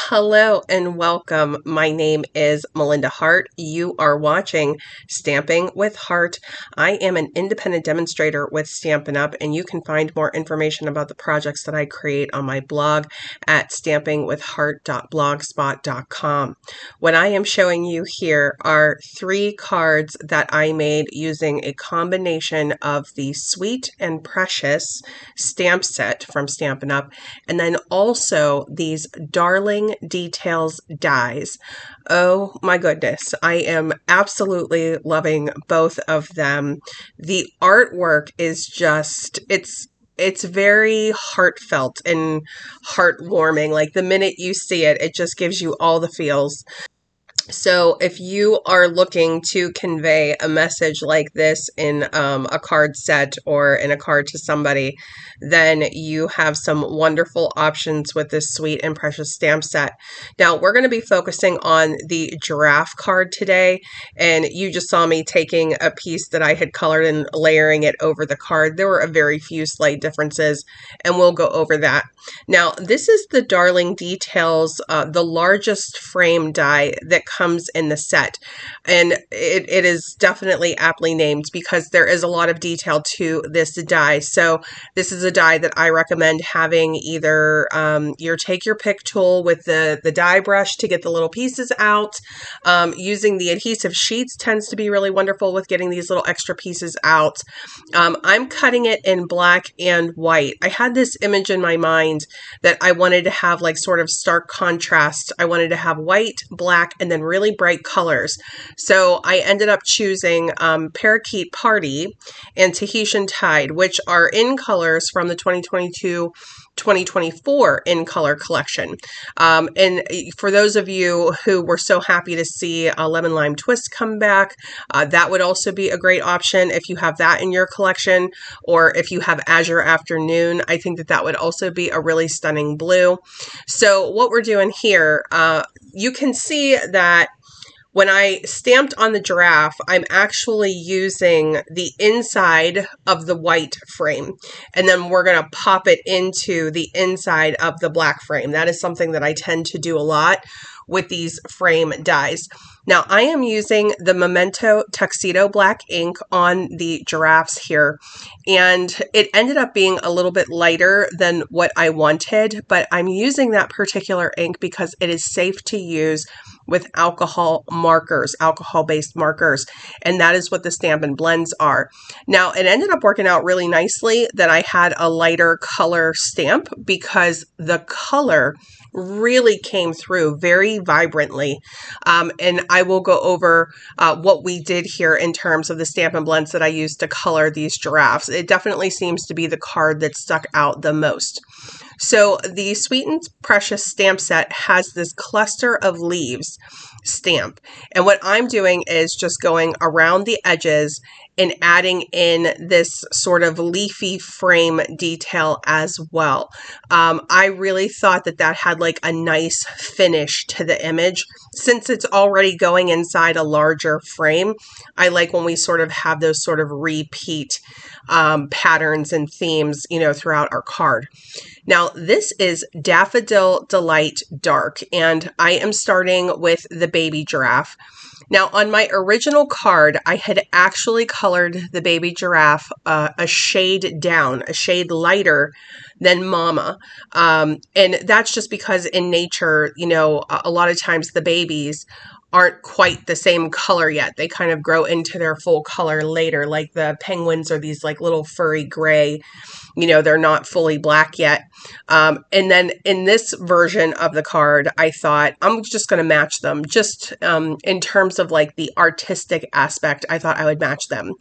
Hello and welcome. My name is Melinda Hart. You are watching Stamping with Hart. I am an independent demonstrator with Stampin Up, and you can find more information about the projects that I create on my blog at stampingwithhart.blogspot.com. What I am showing you here are 3 cards that I made using a combination of the Sweet and Precious stamp set from Stampin Up, and then also these Darling Details dies. Oh my goodness, I am absolutely loving both of them. The artwork is just, it's very heartfelt and heartwarming. Like the minute you see it, it just gives you all the feels. So if you are looking to convey a message like this in a card set or in a card to somebody, then you have some wonderful options with this Sweet and Precious stamp set. Now we're going to be focusing on the giraffe card today, and you just saw me taking a piece that I had colored and layering it over the card. There were a very few slight differences, and we'll go over that. Now this is the Darling Details, the largest frame die that comes in the set, and it is definitely aptly named because there is a lot of detail to this die. So this is a die that I recommend having either your take your pick tool with the die brush to get the little pieces out. Using the adhesive sheets tends to be really wonderful with getting these little extra pieces out. I'm cutting it in black and white. I had this image in my mind that I wanted to have like sort of stark contrast. I wanted to have white, black, and then really bright colors. So I ended up choosing Parakeet Party and Tahitian Tide, which are in colors from the 2022-2024 in color collection. And for those of you who were so happy to see a Lemon Lime Twist come back, that would also be a great option if you have that in your collection, or if you have Azure Afternoon. I think that would also be a really stunning blue. So what we're doing here, you can see that when I stamped on the giraffe, I'm actually using the inside of the white frame, and then we're going to pop it into the inside of the black frame. That is something that I tend to do a lot with these frame dies. Now I am using the Memento Tuxedo Black ink on the giraffes here, and it ended up being a little bit lighter than what I wanted, but I'm using that particular ink because it is safe to use with alcohol markers, alcohol-based markers, and that is what the Stampin' Blends are. Now, it ended up working out really nicely that I had a lighter color stamp because the color really came through very vibrantly, and I will go over what we did here in terms of the Stampin' Blends that I used to color these giraffes. It definitely seems to be the card that stuck out the most. So the Sweet and Precious stamp set has this cluster of leaves stamp, and what I'm doing is just going around the edges and adding in this sort of leafy frame detail as well. I really thought that had like a nice finish to the image. Since it's already going inside a larger frame, I like when we sort of have those sort of repeat patterns and themes, throughout our card. Now, this is Daffodil Delight Dark, and I am starting with the baby giraffe. Now, on my original card, I had actually colored the baby giraffe a shade down, a shade lighter than Momma. And that's just because in nature, a lot of times the babies aren't quite the same color yet. They kind of grow into their full color later, like the penguins are these like little furry gray, they're not fully black yet. And then in this version of the card, I thought I'm just going to match them. Just in terms of like the artistic aspect, I thought I would match them.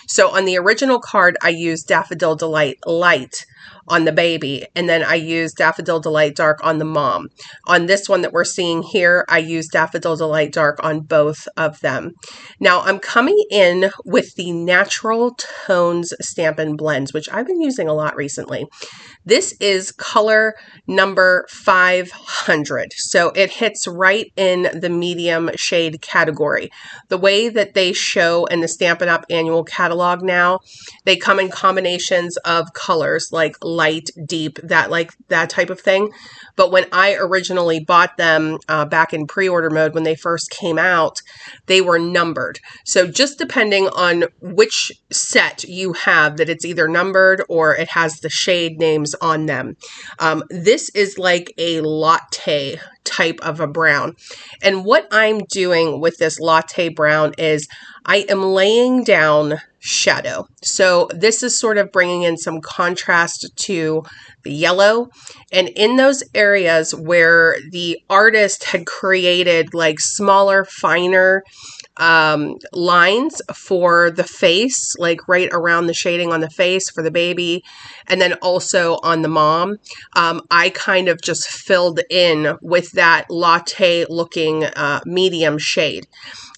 So on the original card, I used Daffodil Delight Light on the baby, and then I used Daffodil Delight Dark on the mom. On this one that we're seeing here, I used Daffodil Delight Dark on both of them. Now I'm coming in with the Natural Tones Stampin' Blends, which I've been using a lot recently. This is color number 500, so it hits right in the medium shade category. The way that they show in the Stampin' Up! Annual Catalog now, they come in combinations of colors like like light, deep, that type of thing. But when I originally bought them back in pre-order mode, when they first came out, they were numbered. So just depending on which set you have, that it's either numbered or it has the shade names on them. This is like a latte type of a brown. And what I'm doing with this latte brown is I am laying down shadow. So this is sort of bringing in some contrast to the yellow. And in those areas where the artist had created like smaller, finer lines for the face, like right around the shading on the face for the baby, and then also on the mom, I kind of just filled in with that latte looking medium shade.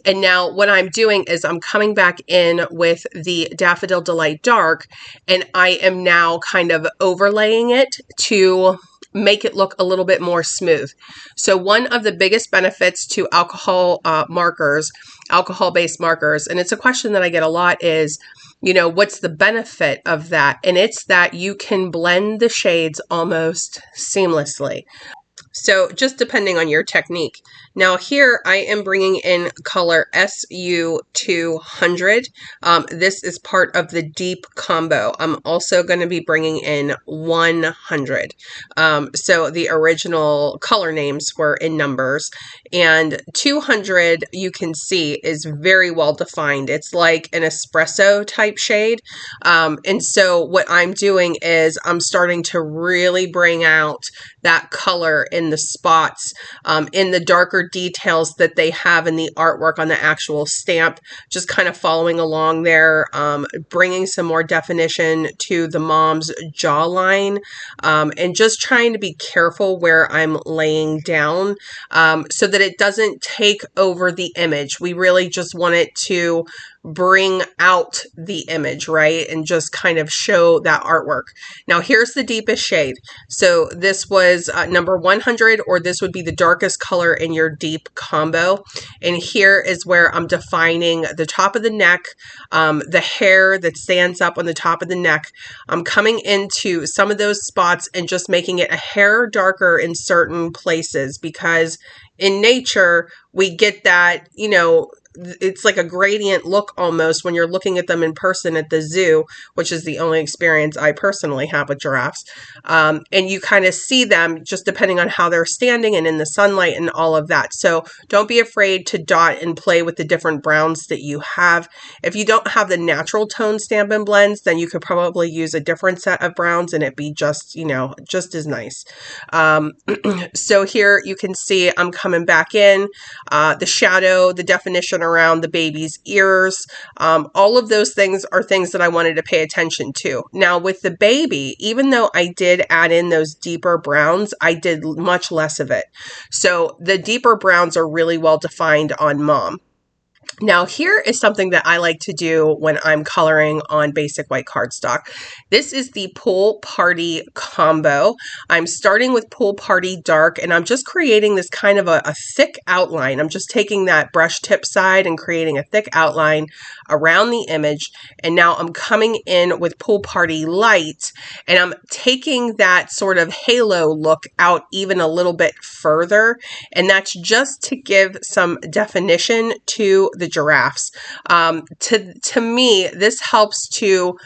And now what I'm doing is I'm coming back in with the Daffodil Delight Dark, and I am now kind of overlaying it to make it look a little bit more smooth. So one of the biggest benefits to alcohol-based markers, and it's a question that I get a lot, is, what's the benefit of that? And it's that you can blend the shades almost seamlessly. So just depending on your technique. Now here I am bringing in color SU200. This is part of the deep combo. I'm also going to be bringing in 100. So the original color names were in numbers, and 200 you can see is very well defined. It's like an espresso type shade. And so what I'm doing is I'm starting to really bring out that color in the spots, in the darker details that they have in the artwork on the actual stamp, just kind of following along there, bringing some more definition to the mom's jawline, and just trying to be careful where I'm laying down, so that it doesn't take over the image. We really just want it to bring out the image, right? And just kind of show that artwork. Now here's the deepest shade. So this was number 100, or this would be the darkest color in your deep combo. And here is where I'm defining the top of the neck, the hair that stands up on the top of the neck. I'm coming into some of those spots and just making it a hair darker in certain places, because in nature, we get that, it's like a gradient look almost when you're looking at them in person at the zoo, which is the only experience I personally have with giraffes. And you kind of see them just depending on how they're standing and in the sunlight and all of that. So don't be afraid to dot and play with the different browns that you have. If you don't have the natural tone Stampin' Blends, then you could probably use a different set of browns and it'd be just, just as nice. So here you can see I'm coming back in, the shadow, the definition around the baby's ears. All of those things are things that I wanted to pay attention to. Now with the baby, even though I did add in those deeper browns, I did much less of it. So the deeper browns are really well defined on mom. Now here is something that I like to do when I'm coloring on basic white cardstock. This is the Pool Party combo. I'm starting with Pool Party Dark, and I'm just creating this kind of a thick outline. I'm just taking that brush tip side and creating a thick outline around the image. And now I'm coming in with Pool Party Light, and I'm taking that sort of halo look out even a little bit further. And that's just to give some definition to the giraffes. To me, this helps to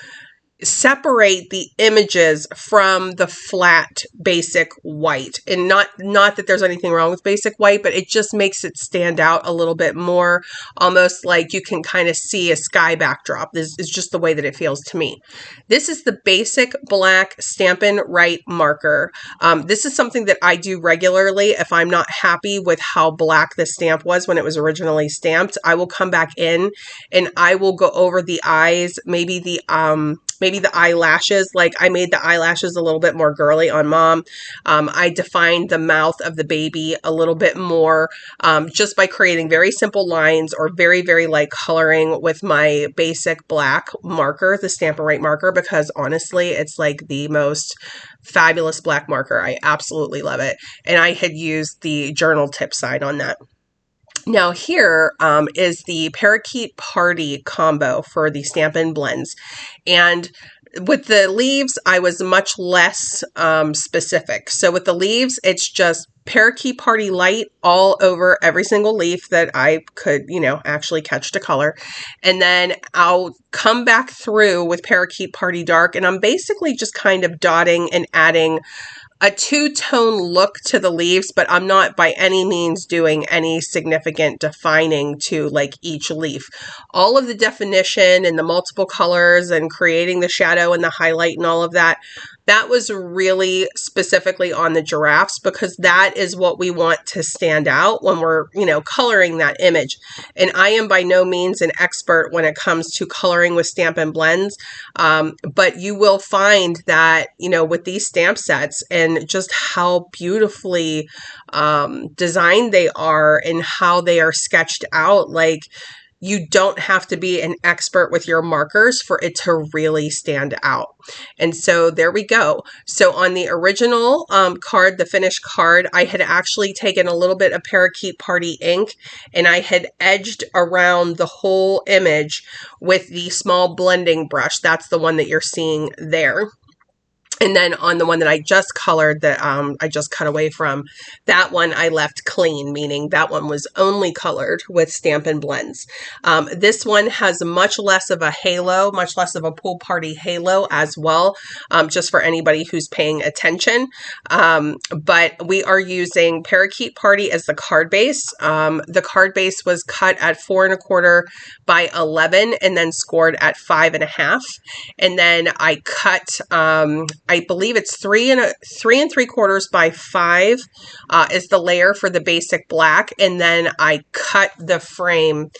separate the images from the flat basic white. And not that there's anything wrong with basic white, but it just makes it stand out a little bit more, almost like you can kind of see a sky backdrop. This is just the way that it feels to me. This is the basic black Stampin' Right marker. This is something that I do regularly. If I'm not happy with how black the stamp was when it was originally stamped, I will come back in and I will go over the eyes, maybe the eyelashes. Like I made the eyelashes a little bit more girly on mom. I defined the mouth of the baby a little bit more, just by creating very simple lines or very, very light coloring with my basic black marker, the Stampin' Right marker, because honestly, it's like the most fabulous black marker. I absolutely love it. And I had used the journal tip side on that. Now here is the Parakeet Party combo for the Stampin' Blends. And With the leaves, I was much less specific. So with the leaves, it's just parakeet party light all over every single leaf that I could, actually catch to color. And then I'll come back through with parakeet party dark, and I'm basically just kind of dotting and adding a two-tone look to the leaves, but I'm not by any means doing any significant defining to like each leaf. All of the definition and the multiple colors and creating the shadow and the highlight and all of that, that was really specifically on the giraffes, because that is what we want to stand out when we're, coloring that image. And I am by no means an expert when it comes to coloring with Stampin' Blends, but you will find that, with these stamp sets and just how beautifully designed they are and how they are sketched out, like, you don't have to be an expert with your markers for it to really stand out. And so there we go. So on the original card, the finished card, I had actually taken a little bit of Parakeet Party ink and I had edged around the whole image with the small blending brush. That's the one that you're seeing there. And then on the one that I just colored, that I just cut away from, that one I left clean, meaning that one was only colored with Stampin' Blends. This one has much less of a halo, much less of a pool party halo as well, just for anybody who's paying attention. But we are using Parakeet Party as the card base. The card base was cut at 4 1/4 by 11 and then scored at 5 1/2. And then I cut, I believe it's 3 3¾ by 5 is the layer for the basic black. And then I cut the frame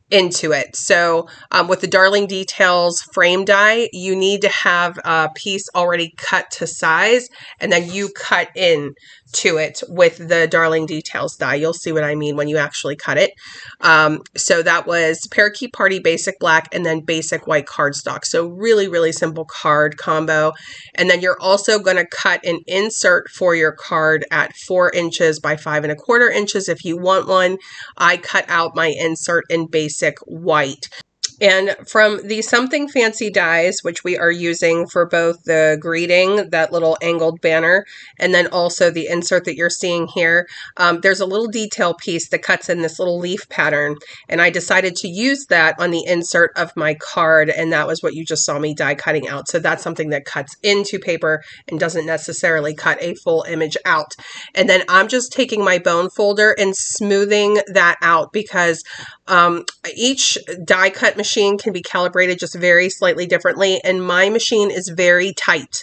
into it. So with the Darling Details frame die, you need to have a piece already cut to size, and then you cut in to it with the Darling Details die. You'll see what I mean when you actually cut it. So that was Parakeet Party Basic Black and then Basic White cardstock. So really, really simple card combo. And then you're also going to cut an insert for your card at 4 inches by 5 1/4 inches if you want one. I cut out my insert in Basic White. And from the Something Fancy dies, which we are using for both the greeting, that little angled banner, and then also the insert that you're seeing here, there's a little detail piece that cuts in this little leaf pattern. And I decided to use that on the insert of my card, and that was what you just saw me die cutting out. So that's something that cuts into paper and doesn't necessarily cut a full image out. And then I'm just taking my bone folder and smoothing that out, because each die cut machine can be calibrated just very slightly differently, and my machine is very tight,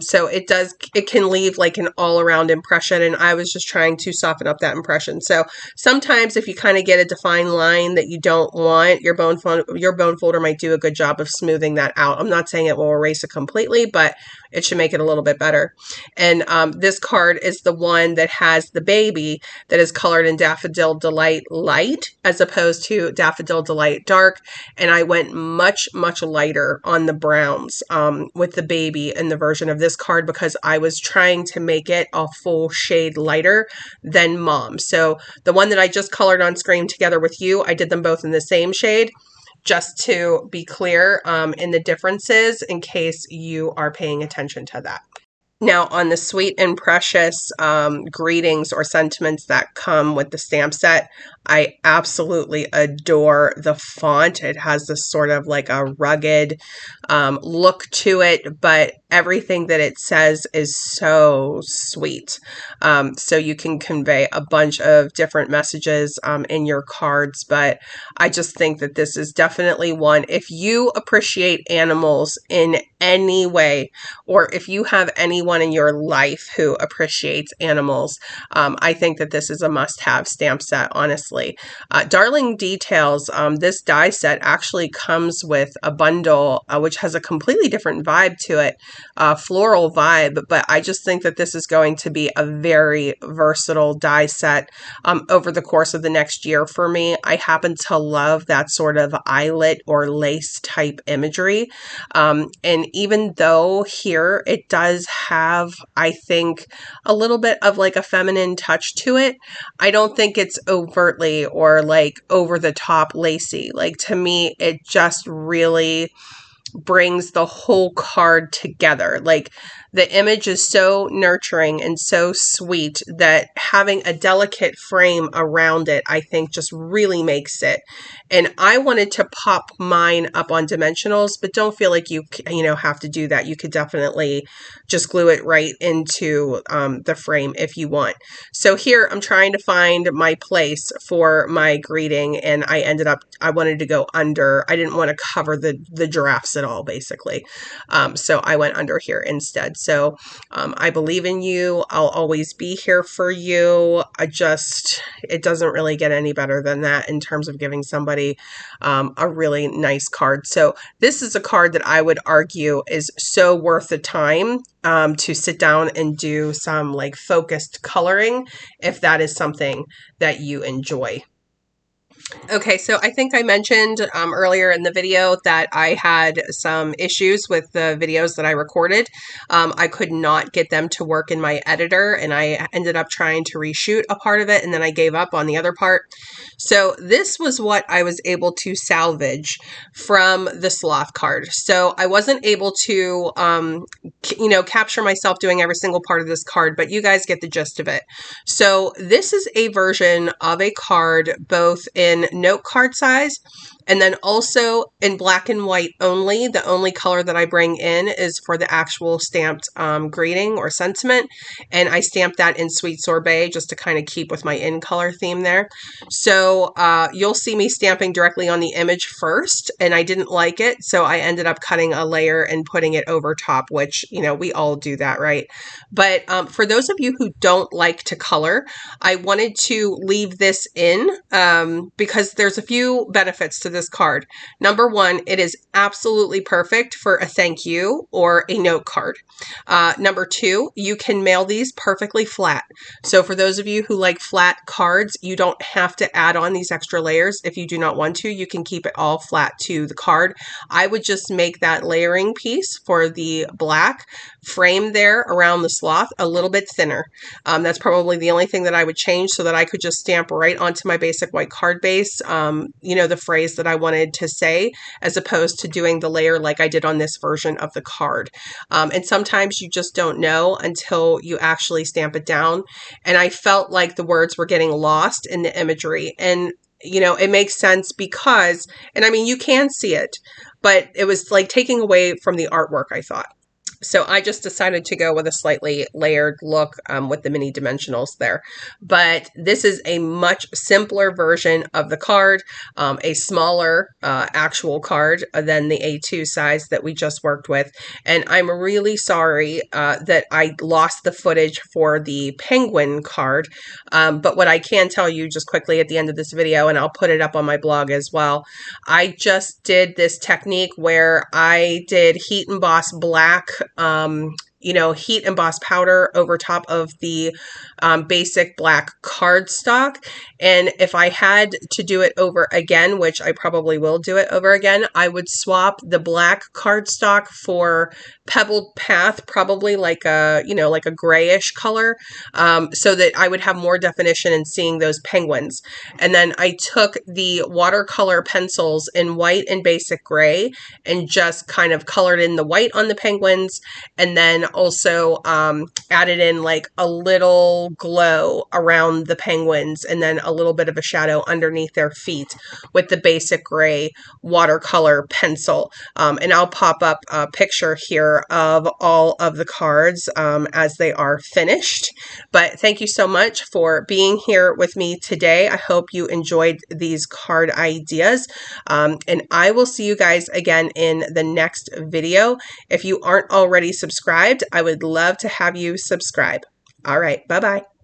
so it can leave like an all-around impression, and I was just trying to soften up that impression. So sometimes if you kind of get a defined line that you don't want, your bone folder might do a good job of smoothing that out. I'm not saying it will erase it completely, but it should make it a little bit better. And this card is the one that has the baby that is colored in Daffodil Delight Light as opposed to Daffodil Delight Dark. And I went much, much lighter on the browns with the baby in the version of this card, because I was trying to make it a full shade lighter than Mom. So the one that I just colored on screen together with you, I did them both in the same shade, just to be clear in the differences in case you are paying attention to that. Now, on the Sweet and Precious greetings or sentiments that come with the stamp set, I absolutely adore the font. It has this sort of like a rugged look to it, but everything that it says is so sweet. So you can convey a bunch of different messages in your cards, but I just think that this is definitely one. If you appreciate animals in any way, or if you have anyone in your life who appreciates animals, I think that this is a must-have stamp set, honestly. Darling Details, this die set actually comes with a bundle which has a completely different vibe to it, floral vibe, but I just think that this is going to be a very versatile die set over the course of the next year for me. I happen to love that sort of eyelet or lace type imagery, and even though here it does have, I think, a little bit of like a feminine touch to it, I don't think it's overtly or like over the top lacy. Like, to me, it just really brings the whole card together. Like, the image is so nurturing and so sweet that having a delicate frame around it, I think, just really makes it. And I wanted to pop mine up on dimensionals, but don't feel like you have to do that. You could definitely just glue it right into the frame if you want. So here I'm trying to find my place for my greeting, and I wanted to go under. I didn't want to cover the giraffes at all, basically. So I went under here instead. So I believe in you. I'll always be here for you. It doesn't really get any better than that in terms of giving somebody a really nice card. So this is a card that I would argue is so worth the time to sit down and do some like focused coloring if that is something that you enjoy. Okay, so I think I mentioned earlier in the video that I had some issues with the videos that I recorded. I could not get them to work in my editor, and I ended up trying to reshoot a part of it, and then I gave up on the other part. So this was what I was able to salvage from the sloth card. So I wasn't able to, capture myself doing every single part of this card, but you guys get the gist of it. So this is a version of a card both in note card size and then also in black and white only. The only color that I bring in is for the actual stamped greeting or sentiment. And I stamped that in Sweet Sorbet just to kind of keep with my in color theme there. So you'll see me stamping directly on the image first, and I didn't like it. So I ended up cutting a layer and putting it over top, which, we all do that, right? But for those of you who don't like to color, I wanted to leave this in because there's a few benefits to this card. Number one, it is absolutely perfect for a thank you or a note card. Number two, you can mail these perfectly flat. So for those of you who like flat cards, you don't have to add on these extra layers. If you do not want to, you can keep it all flat to the card. I would just make that layering piece for the black frame there around the sloth a little bit thinner. That's probably the only thing that I would change so that I could just stamp right onto my basic white card base, the phrase that I wanted to say, as opposed to doing the layer like I did on this version of the card. And sometimes you just don't know until you actually stamp it down. And I felt like the words were getting lost in the imagery. And it makes sense because, and I mean, you can see it, but it was like taking away from the artwork, I thought. So I just decided to go with a slightly layered look with the mini dimensionals there. But this is a much simpler version of the card, a smaller actual card than the A2 size that we just worked with. And I'm really sorry that I lost the footage for the penguin card. But what I can tell you just quickly at the end of this video, and I'll put it up on my blog as well, I just did this technique where I did heat emboss black heat embossed powder over top of the basic black cardstock. And if I had to do it over again, which I probably will do it over again, I would swap the black cardstock for pebbled path, probably like a grayish color, so that I would have more definition in seeing those penguins. And then I took the watercolor pencils in white and basic gray and just kind of colored in the white on the penguins, and then also added in like a little glow around the penguins and then a little bit of a shadow underneath their feet with the basic gray watercolor pencil. And I'll pop up a picture here of all of the cards as they are finished. But thank you so much for being here with me today. I hope you enjoyed these card ideas. And I will see you guys again in the next video. If you aren't already subscribed, I would love to have you subscribe. All right, bye-bye.